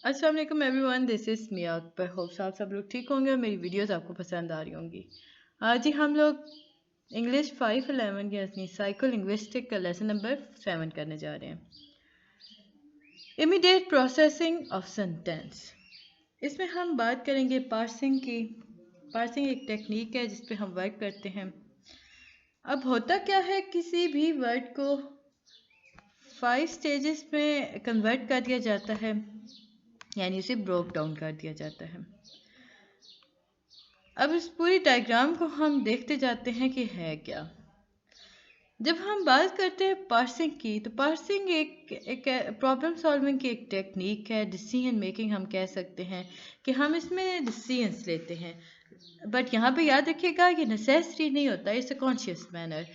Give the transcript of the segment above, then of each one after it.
अस्सलाम वालेकुम everyone, this is Miya Akbar. Hopes आप सब लोग ठीक होंगे और मेरी वीडियोस आपको पसंद आ रही होंगी। आज ही हम लोग इंग्लिश 511 यानी साइको लिंग्विस्टिक का लेसन नंबर 7 करने जा रहे हैं। Immediate processing of sentence. इसमें हम बात करेंगे पार्सिंग की। पार्सिंग एक टेक्निक है जिस पे हम वर्क करते हैं। अब होता क्या है, किसी भी वर्ड को 5 स्टेजेस में कन्वर्ट कर दिया जाता है, यानी उसे ब्रोक डाउन कर दिया जाता है। अब इस पूरी डायग्राम को हम देखते जाते हैं कि है क्या। जब हम बात करते हैं पार्सिंग की, तो पार्सिंग एक प्रॉब्लम सॉल्विंग की एक टेक्निक है। डिसीजन मेकिंग हम कह सकते हैं कि हम इसमें डिसीजंस लेते हैं, बट यहाँ पे याद रखिएगा कि नेसेसरी नहीं होता, इट्स अ कॉन्शियस मैनर।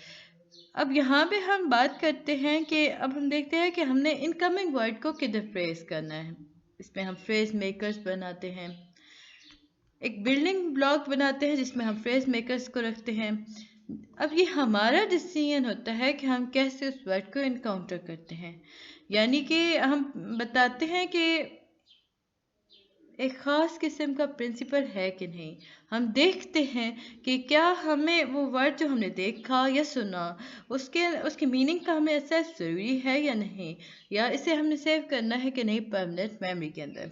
अब यहाँ पे हम बात करते हैं कि अब हम देखते हैं कि हमने इनकमिंग वर्ड को किधर फ्रेज करना है। इसमें हम फ्रेज मेकर्स बनाते हैं, एक बिल्डिंग ब्लॉक बनाते हैं जिसमें हम फ्रेज मेकर्स को रखते हैं। अब ये हमारा डिसीजन होता है कि हम कैसे उस वर्ड को इनकाउंटर करते हैं, यानी कि हम बताते हैं कि एक ख़ास किस्म का प्रिंसिपल है कि नहीं। हम देखते हैं कि क्या हमें वो वर्ड जो हमने देखा या सुना उसकी मीनिंग का हमें एहसास ज़रूरी है या नहीं, या इसे हमने सेव करना है कि नहीं परमानेंट मेमोरी के अंदर।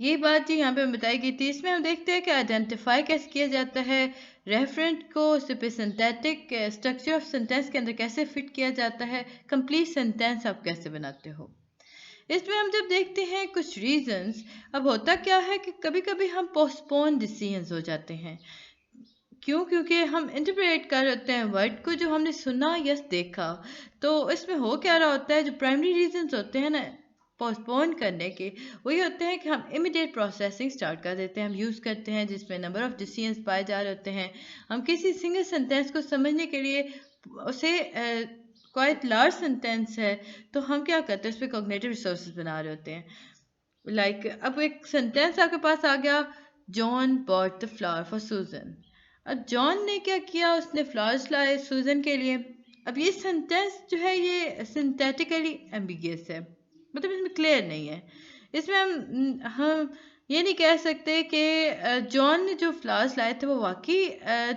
ये बात जी यहाँ पे बताई गई थी। इसमें हम देखते हैं कि आइडेंटिफाई कैसे किया जाता है, रेफरेंट को सिंथेटिक स्ट्रक्चर ऑफ सेंटेंस के अंदर कैसे फिट किया जाता है, कंप्लीट सेंटेंस आप कैसे बनाते हो। इसमें हम जब देखते हैं कुछ रीजंस, अब होता क्या है कि कभी कभी हम पोस्टपोन डिसीजंस हो जाते हैं। क्यों? क्योंकि हम इंटरप्रेट कर होते हैं वर्ड को जो हमने सुना या देखा। तो इसमें हो क्या रहा होता है, जो प्राइमरी रीजंस होते हैं ना पोस्टपोन करने के, वही होते हैं कि हम इमीडिएट प्रोसेसिंग स्टार्ट कर देते हैं, हम यूज़ करते हैं जिसमें नंबर ऑफ डिसीजंस पाए जा रहे होते हैं। हम किसी सिंगल सेंटेंस को समझने के लिए उसे क्वाइट लार्ज सेंटेंस है तो हम क्या करते हैं, उस पर कॉग्निटिव रिसोर्सेज बना रहे होते हैं। अब एक सेंटेंस आपके पास आ गया, John bought the flower for सूजन। अब जॉन ने क्या किया, उसने फ्लावर्स लाए सूजन के लिए। अब ये सेंटेंस जो है ये सिंथेटिकली एम्बिगियस है, मतलब इसमें क्लियर नहीं है। इसमें हम ये नहीं कह सकते कि जॉन ने जो फ्लावर्स लाए थे वो वाकई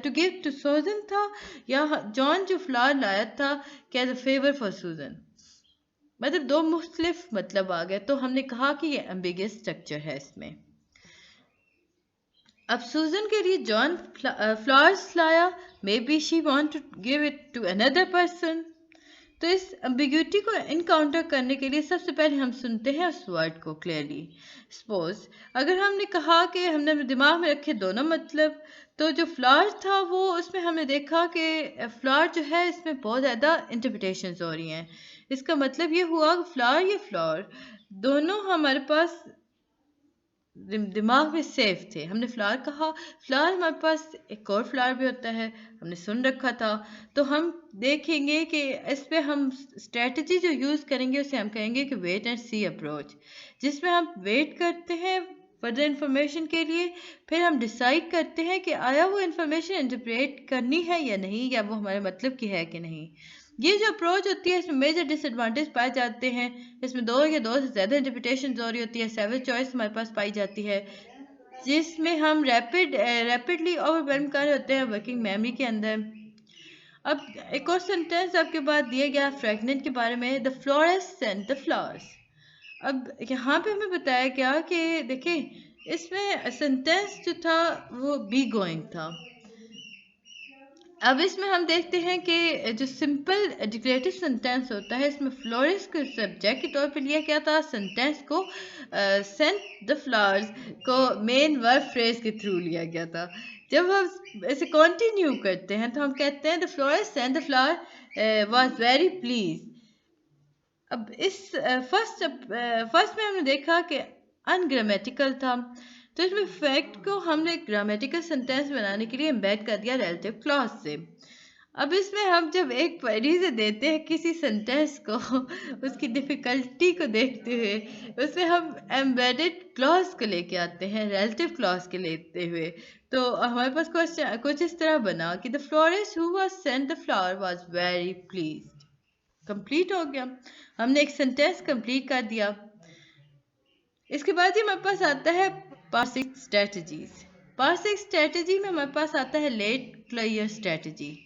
टू गिव टू सूजन था, या जॉन जो फ्लावर लाया था क्या द फेवर फॉर सूजन। मतलब दो मुख्तलिफ मतलब आ गए, तो हमने कहा कि ये एम्बिगियस स्ट्रक्चर है इसमें। अब सूजन के लिए जॉन फ्लावर्स लाया, maybe she want to give it to another person. तो इस एम्बिग्यूटी को इनकाउंटर करने के लिए सबसे पहले हम सुनते हैं उस वर्ड को क्लियरली। सपोज अगर हमने कहा कि हमने दिमाग में रखे दोनों मतलब, तो जो फ्लावर था वो उसमें हमने देखा कि फ्लावर जो है इसमें बहुत ज़्यादा इंटरप्रिटेशंस हो रही हैं। इसका मतलब ये हुआ कि फ्लावर या फ्लावर दोनों हमारे पास दिमाग में सेफ थे। हमने फ्लावर कहा, फ्लावर हमारे पास एक और फ्लावर भी होता है, हमने सुन रखा था। तो हम देखेंगे कि इस पे हम स्ट्रेटजी जो यूज़ करेंगे उसे हम कहेंगे कि वेट एंड सी अप्रोच, जिसमें हम वेट करते हैं फर्दर इंफॉर्मेशन के लिए, फिर हम डिसाइड करते हैं कि आया वो इंफॉर्मेशन इंटरप्रेट करनी है या नहीं, या वो हमारे मतलब की है कि नहीं। ये जो अप्रोच होती है इसमें मेजर डिसएडवांटेज पाए जाते हैं। इसमें दो या दो से ज़्यादा इंटरप्रिटेशन हो रही होती है, सेवन चॉइस हमारे पास पाई जाती है, जिसमें हम रैपिडली ओवरवेलम कर रहे होते हैं वर्किंग मेमोरी के अंदर। अब एक और सेंटेंस आपके पास दिया गया फ्रेगनेंट के बारे में, द फ्लोरेस्ट सेंट द फ्लावर्स। अब यहाँ पे हमें बताया गया कि देखिए इसमें सेंटेंस जो था वो बी गोइंग था। अब इसमें हम देखते हैं कि जो सिंपल डिक्लेरेटिव सेंटेंस होता है इसमें फ्लोरिस को सब्जेक्ट के तौर पे लिया गया था, सेंटेंस को सेंट द फ्लावर्स को मेन वर्ब फ्रेज के थ्रू लिया गया था। जब हम इसे कंटिन्यू करते हैं तो हम कहते हैं the florist sent the flower was very please. अब इस फर्स्ट में हमने देखा कि अनग्रामेटिकल था, तो इसमें फैक्ट को हमने ग्रामेटिकल सेंटेंस बनाने के लिए एम्बेड कर दिया रिलेटिव क्लॉज से। अब इसमें हम जब एक पहली से देते हैं किसी सेंटेंस को उसकी डिफ़िकल्टी को देखते हुए उसमें हम एम्बेडेड क्लॉज को लेके आते हैं रिलेटिव क्लॉज के लेते हुए। तो हमारे पास क्वेश्चन कुछ इस तरह बना कि the florist who was sent the flower was very pleased. Complete हो गया, हमने एक सेंटेंस कंप्लीट कर दिया। इसके बाद ही हमारे पास आता है पार्सिंग स्ट्रेटजीज। पार्सिंग स्ट्रेटजी में हमारे पास आता है लेट क्लियर स्ट्रेटजी।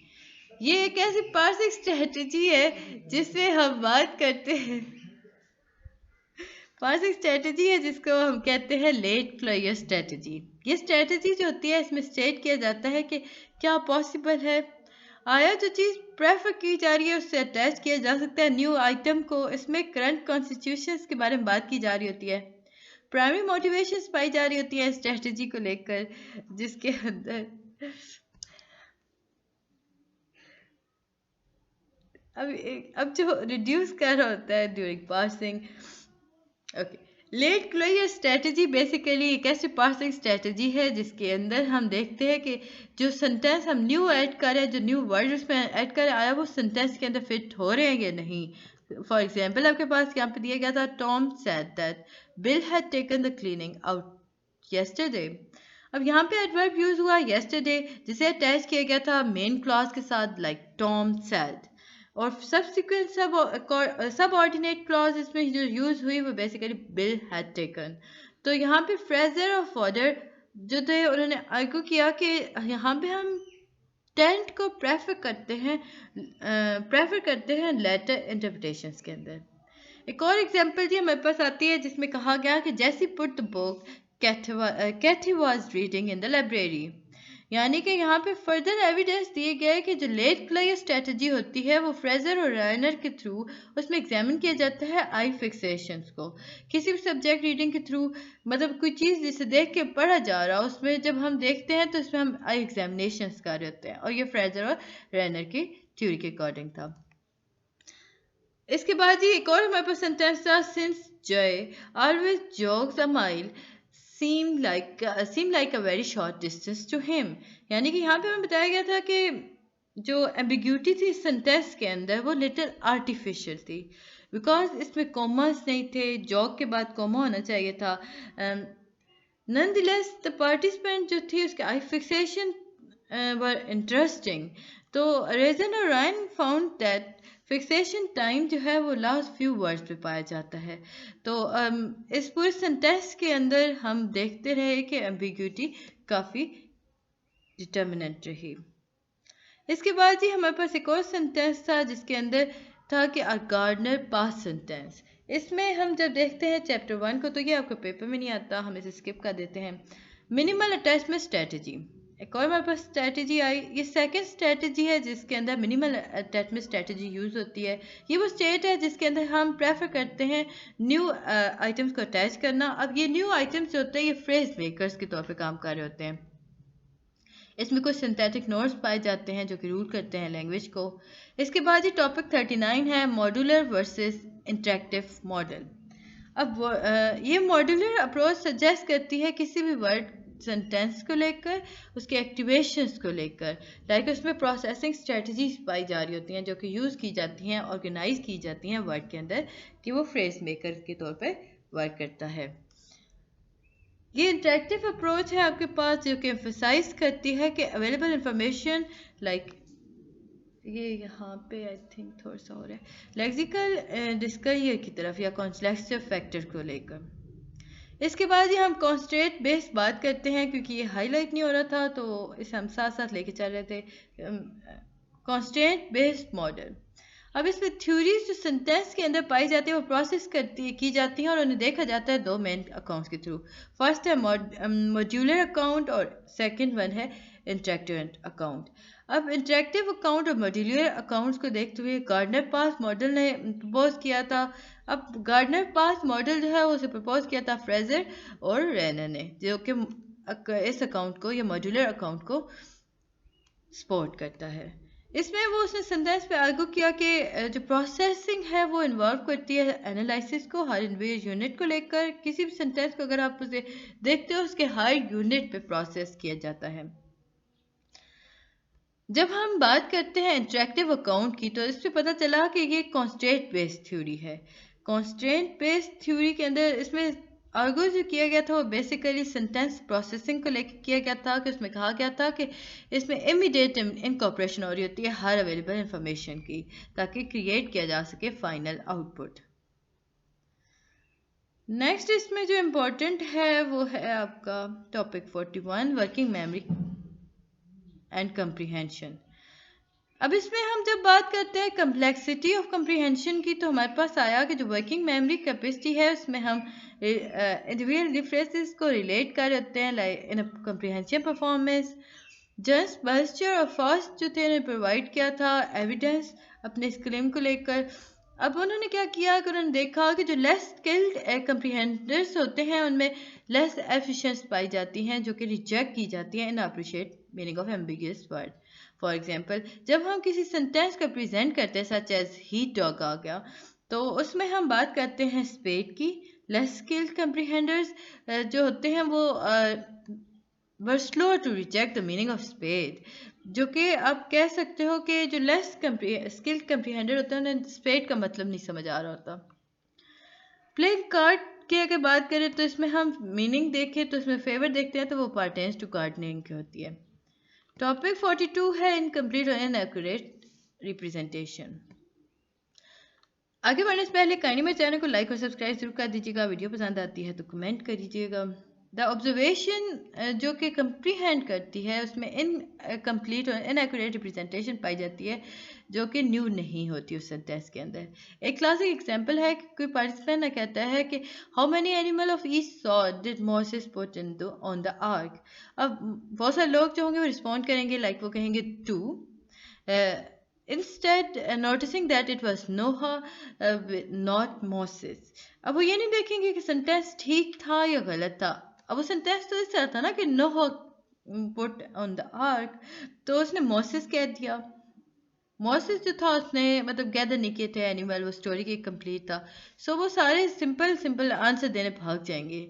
ये एक ऐसी पार्सिंग स्ट्रेटजी है जिससे हम बात करते हैं, पार्सिंग स्ट्रेटजी है जिसको हम कहते हैं लेट क्लियर स्ट्रेटजी। ये स्ट्रेटजी जो होती है इसमें स्टेट किया जाता है कि क्या पॉसिबल है, आया जो चीज़ प्रेफर की जा रही है उससे अटैच किया जा सकता है न्यू आइटम को। इसमें करंट कॉन्स्टिट्यूशंस के बारे में बात की जा रही होती है, प्राइमरी मोटिवेशंस पाई जा रही होती है स्ट्रेटजी को लेकर, जिसके अंदर अब जो रिड्यूस कर रहा होता है during parsing. Okay, late closure strategy basically एक ऐसी पार्सिंग स्ट्रेटजी है जिसके अंदर हम देखते हैं कि जो सेंटेंस हम न्यू ऐड कर रहे हैं, जो न्यू वर्ड उसमें ऐड कर आया वो सेंटेंस के अंदर फिट हो रहे हैं या नहीं। फॉर एग्जाम्पल आपके पास यहाँ पे दिया गया था Tom said that bill had taken the cleaning out yesterday. अब यहाँ पे एडवर्ब यूज हुआ येस्टरडे जिसे अटैच किया गया था मेन क्लॉज के साथ लाइक टॉम सेड, और सब्सिक्वेंट सब ऑर्डिनेट क्लॉज इसमें जो यूज हुई वो बेसिकली बिल हैड टेकन। तो यहाँ पे फ्रेजर और फॉदर जो थे उन्होंने आर्ग्यू किया कि यहाँ पे हम टेंट को प्रेफर करते हैं लेटर इंटरप्रिटेशंस के अंदर। एक और एग्जांपल जी हमारे पास आती है जिसमें कहा गया कि जैसी put the book Kathy was reading in the library. यानी कि यहाँ पे फर्दर एविडेंस दिए गए कि जो लेट क्लियर स्ट्रेटजी होती है वो फ्रेजर और रायनर के थ्रू उसमें एग्जामिन किया जाता है आई फिक्सेशंस को। किसी भी सब्जेक्ट रीडिंग के थ्रू, मतलब कोई चीज़ जिसे देख के पढ़ा जा रहा उसमें जब हम देखते हैं तो उसमें हम आई एग्जामिनेशंस कर रहे होते हैं, और ये फ्रेजर और रायनर की थ्योरी के अकॉर्डिंग था। इसके बाद ही एक और हमारे पास सेंटेंस था सिंस जय always जॉग्स a mile seem like a very short distance to him। यानी कि यहाँ पे हमें बताया गया था कि जो एम्बिग्यूटी थी सेंटेंस के अंदर वो लिटिल आर्टिफिशियल थी, बिकॉज इसमें कॉमर्स नहीं थे, जॉग के बाद कॉमा होना चाहिए था। नॉनदलेस द पार्टिसिपेंट जो थी उसके आई फिक्सेशन वर इंटरेस्टिंग। तो रेजन और Ryan found that fixation time जो है वो लास्ट फ्यू वर्ड्स पे पाया जाता है। तो इस पूरे सेंटेंस के अंदर हम देखते रहे कि एम्बिग्यूटी काफ़ी डिटर्मिनेंट रही। इसके बाद ही हमारे पास एक और सेंटेंस था जिसके अंदर था कि अ गार्डनर पास सेंटेंस। इसमें हम जब देखते हैं चैप्टर 1 को तो ये आपके पेपर में नहीं आता, हम इसे स्किप कर देते हैं। मिनिमल अटैचमेंट स्ट्रेटजी, एक और हमारे पास स्ट्रेटजी आई, ये सेकंड स्ट्रेटजी है जिसके अंदर मिनिमल अटैचमेंट स्ट्रेटजी यूज़ होती है। ये वो स्टेट है जिसके अंदर हम प्रेफर करते हैं न्यू आइटम्स को अटैच करना। अब ये न्यू आइटम्स जो होते हैं ये फ्रेज मेकर्स के तौर पे काम कर रहे होते हैं। इसमें कुछ सिंथेटिक नोड्स पाए जाते हैं जो कि रूल करते हैं लैंग्वेज को। इसके बाद ये टॉपिक 39 है मॉड्यूलर वर्सेस इंटरेक्टिव मॉडल। अब ये मॉड्यूलर अप्रोच सजेस्ट करती है किसी भी वर्ड सेंटेंस को लेकर उसके एक्टिवेशंस को लेकर, लाइक उसमें प्रोसेसिंग स्ट्रेटजीज पाई जा रही होती हैं जो कि यूज़ की जाती हैं, ऑर्गेनाइज की जाती हैं वर्ड के अंदर कि वो फ्रेज मेकर के तौर पे वर्क करता है। ये इंटरेक्टिव अप्रोच है आपके पास जो कि एम्फसाइज करती है कि अवेलेबल इंफॉर्मेशन लाइक ये यहाँ पे आई थिंक थोड़ा सा हो रहा है लेक्सिकल डिस्करियर की तरफ या कॉन्टेक्सचुअल फैक्टर को लेकर। इसके बाद ये हम कॉन्स्ट्रेंट बेस्ड बात करते हैं क्योंकि ये हाईलाइट नहीं हो रहा था तो इसे हम साथ साथ लेके चल रहे थे। कॉन्स्ट्रेंट बेस्ड मॉडल, अब इसमें थ्योरीज जो सेंटेंस के अंदर पाई जाती है वो प्रोसेस की जाती हैं और उन्हें देखा जाता है दो मेन अकाउंट्स के थ्रू। फर्स्ट है मॉड्यूलर अकाउंट और सेकंड वन है इंटरेक्टिव अकाउंट। अब इंटरेक्टिव अकाउंट और मॉड्यूलर अकाउंट्स को देखते हुए गार्डनर पास मॉडल ने प्रपोज किया था। अब गार्डनर पास मॉडल जो है उसे प्रपोज किया था फ्रेजर और रेनर ने, जो कि इस अकाउंट को या मॉड्यूलर अकाउंट को सपोर्ट करता है। इसमें वो उसने सेंटेंस पे आर्ग्यू किया कि जो प्रोसेसिंग है वो इन्वॉल्व करती है एनालिसिस को हर इंडिविजुअल यूनिट को लेकर। किसी भी सेंटेंस को अगर आप उसे देखते हो उसके हर यूनिट पे प्रोसेस किया जाता है। जब हम बात करते हैं इंटरेक्टिव अकाउंट की तो इससे पता चला कि ये कॉन्स्ट्रेंट बेस्ड थ्योरी है। कॉन्स्ट्रेंट बेस्ड थ्योरी के अंदर इसमें आर्ग्यू जो किया गया था वो बेसिकली सेंटेंस प्रोसेसिंग को लेकर किया गया था कि उसमें कहा गया था कि इसमें इमीडिएट इनकॉर्पोरेशन हो रही होती है हर अवेलेबल इंफॉर्मेशन की ताकि क्रिएट किया जा सके फाइनल आउटपुट। नेक्स्ट इसमें जो इम्पोर्टेंट है वो है आपका topic 41 working memory and comprehension. अब इसमें हम जब बात करते हैं कम्प्लेक्सिटी ऑफ कंप्रीहेंशन की, तो हमारे पास आया कि जो वर्किंग मेमोरी कैपेसिटी है उसमें हम इंडिविजुअल डिफरेंसेस को रिलेट कर देते हैं like in comprehension performance. Just buster और फास्ट जो थे उन्हें प्रोवाइड किया था एविडेंस अपने इस क्लेम को लेकर। अब उन्होंने क्या किया कि उन्होंने देखा कि जो लेस स्किल्ड कंप्रीहेंडर्स होते हैं उनमें लेस एफिशिएंस पाई जाती हैं जो कि रिजेक्ट की जाती हैं inappropriate meaning of ambiguous word. For example, जब हम किसी सेंटेंस को प्रेजेंट करते हैं सच एज ही डॉग आ गया, तो उसमें हम बात करते हैं स्पेड की। लेस स्किल्ड कंप्रीहेंडर्स जो होते हैं वो were slow to reject the meaning of spade, जो कि आप कह सकते हो कि जो लेस स्किल्ड कंप्रीहेंडर होते हैं उन्हें स्पेड का मतलब नहीं समझ आ रहा होता। प्लेइंग कार्ड की अगर बात करें तो इसमें हम मीनिंग देखें तो इसमें फेवर देखते हैं तो वो पार्टेंस टू गार्डनिंग की होती है। टॉपिक 42 है इनकम्प्लीट और इनएक्यूरेट रिप्रेजेंटेशन। आगे बढ़ने से पहले काइंडली मेरे चैनल को लाइक और सब्सक्राइब जरूर कर दीजिएगा। वीडियो पसंद आती है तो कमेंट करिएगा। द ऑब्जर्वेशन जो कि कंप्रीहेंड करती है उसमें इनकम्प्लीट और इनएक्यूरेट रिप्रेजेंटेशन पाई जाती है जो कि न्यू नहीं होती उस सेंटेंस के अंदर। एक क्लासिक एग्जांपल है कि कोई पार्टिसिपेंट कहता है कि how many animal of each sort did Moses put in on the arc. अब बहुत सारे लोग जो होंगे वो रिस्पॉन्ड करेंगे लाइक वो कहेंगे 2, instead noticing that it was Noah not Moses। अब वो ये नहीं देखेंगे कि सेंटेंस ठीक था या गलत था। अब वो सेंटेंस तो इस तरह था ना कि Noah put on the ark, तो उसने मोसेस कह दिया। मोसेस जो था उसने मतलब गैदर नहीं किए थे एनिमल, वो स्टोरी की कंप्लीट था। सो वो सारे सिंपल सिंपल आंसर देने भाग जाएंगे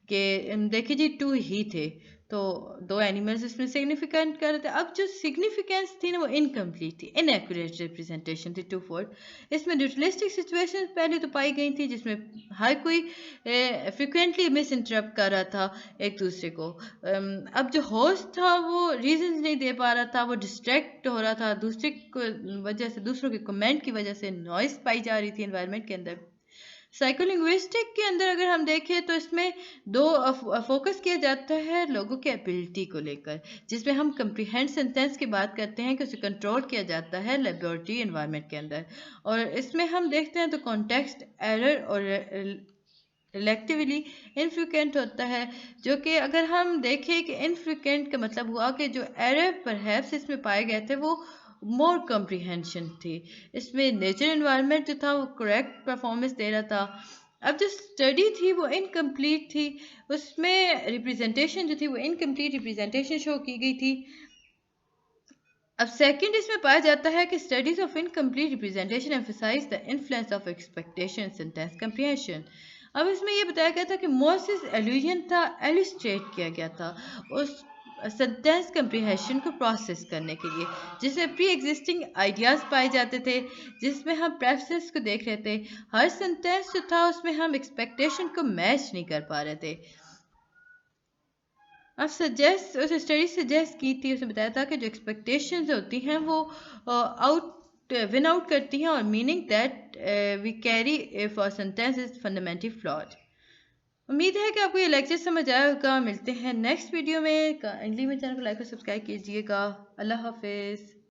कि देखिए जी 2 ही थे, तो 2 एनिमल्स इसमें सिग्निफिकेंट कर रहे थे। अब जो सिग्निफिकेंस थी ना वो इनकम्प्लीट थी, इनएक्यूरेट रिप्रेजेंटेशन थी 2-4। इसमें न्यूट्रलिस्टिक सिचुएशन पहले तो पाई गई थी जिसमें हर कोई फ्रिक्वेंटली मिस इंटरप्ट कर रहा था एक दूसरे को। अब जो होस्ट था वो रीजंस नहीं दे पा रहा था, वो डिस्ट्रैक्ट हो रहा था दूसरे वजह से, दूसरों के कमेंट की वजह से नॉइस पाई जा रही थी एनवायरनमेंट के अंदर। साइकोलिंग्विस्टिक के अंदर अगर हम देखें तो इसमें दो फोकस किया जाता है लोगों के एबिलिटी को लेकर, जिसमें हम कंप्रीहेंड सेंटेंस की बात करते हैं कि उसे कंट्रोल किया जाता है लेबोरेटरी एनवायरनमेंट के अंदर। और इसमें हम देखते हैं तो कॉन्टेक्स्ट एरर और रिलेटिवली इनफ्रिक्वेंट होता है, जो कि अगर हम देखें कि इनफ्रिक्वेंट का मतलब हुआ कि जो एरर परहैप्स इसमें पाए गए थे वो मोर कॉम्प्रीहेंशन थी। इसमें नेचर एनवायरनमेंट जो था वो करेक्ट परफॉर्मेंस दे रहा था। अब जो स्टडी थी वो इनकम्प्लीट थी, उसमें रिप्रेजेंटेशन जो थी वो इनकम्प्लीट रिप्रेजेंटेशन शो की गई थी। अब सेकंड इसमें पाया जाता है कि studies of incomplete representation emphasise the influence of expectation sentence comprehension. अब इसमें यह बताया गया था कि मोसेस एल्यूजन था, एलिस्ट्रेट किया गया था उस सेंटेंस कंप्रीहेंशन को प्रोसेस करने के लिए, जिसमें प्री एग्जिस्टिंग आइडियाज़ पाए जाते थे, जिसमें हम प्रेफरेंस को देख रहे थे। हर सेंटेंस जो था उसमें हम एक्सपेक्टेशन को मैच नहीं कर पा रहे थे। अब सजेस्ट उस स्टडी सजेस्ट की थी, उसने बताया था कि जो एक्सपेक्टेशंस होती हैं वो विन आउट करती हैं और meaning that we carry for sentence is fundamentally flawed. उम्मीद है कि आपको ये लेक्चर समझ आया होगा। मिलते हैं नेक्स्ट वीडियो में। काइंडली मेरे चैनल को लाइक और सब्सक्राइब कीजिएगा। अल्लाह हाफिज़।